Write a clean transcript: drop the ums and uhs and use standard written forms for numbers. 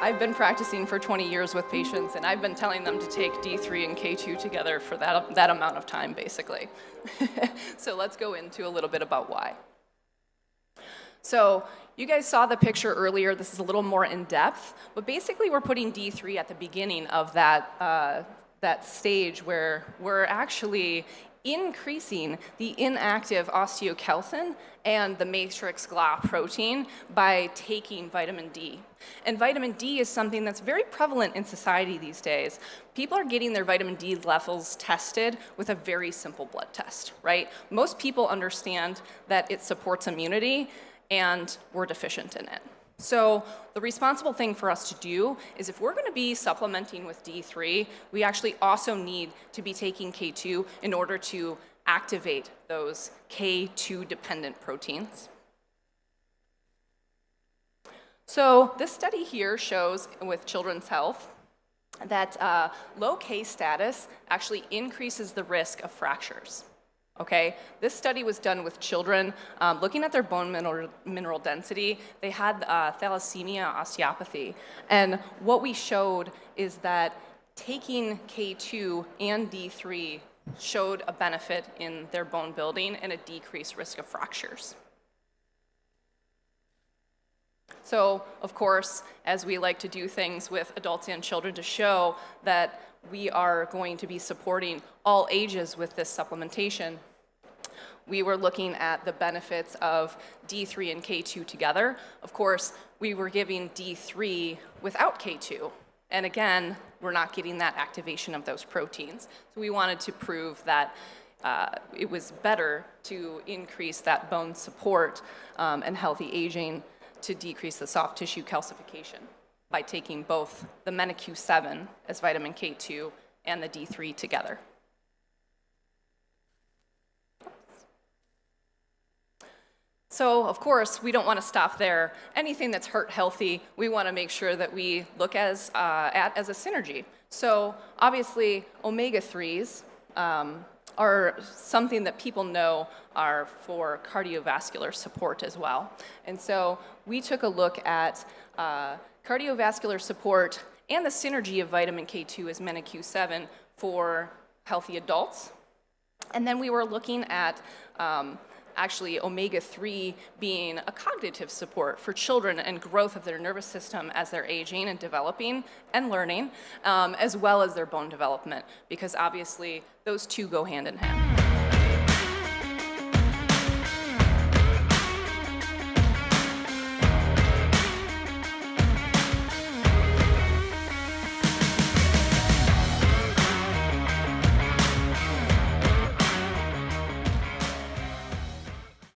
I've been practicing for 20 years with patients, and I've been telling them to take D3 and K2 together for that amount of time, basically. So let's go into a little bit about why. So you guys saw the picture earlier. This is a little more in depth, but basically we're putting D3 at the beginning of that stage where we're actually increasing the inactive osteocalcin and the matrix GLA protein by taking vitamin D. And vitamin D is something that's very prevalent in society these days. People are getting their vitamin D levels tested with a very simple blood test, right? Most people understand that it supports immunity, and we're deficient in it. So the responsible thing for us to do is, if we're going to be supplementing with D3, we actually also need to be taking K2 in order to activate those K2-dependent proteins. So this study here shows with Children's Health that low K status actually increases the risk of fractures. Okay, this study was done with children looking at their bone mineral density. They had thalassemia, osteopathy, and what we showed is that taking K2 and D3 showed a benefit in their bone building and a decreased risk of fractures. So, of course, as we like to do things with adults and children to show that we are going to be supporting all ages with this supplementation, we were looking at the benefits of D3 and K2 together. Of course, we were giving D3 without K2. And again, we're not getting that activation of those proteins. So we wanted to prove that it was better to increase that bone support and healthy aging to decrease the soft tissue calcification by taking both the MENQ7 as vitamin K2 and the D3 together. So, of course, we don't want to stop there. Anything that's heart healthy, we want to make sure that we look at as a synergy. So, obviously, omega-3s are something that people know are for cardiovascular support as well. And so we took a look at cardiovascular support and the synergy of vitamin K2 as MENQ7 for healthy adults. And then we were looking at actually omega-3 being a cognitive support for children and growth of their nervous system as they're aging and developing and learning, as well as their bone development, because obviously those two go hand in hand.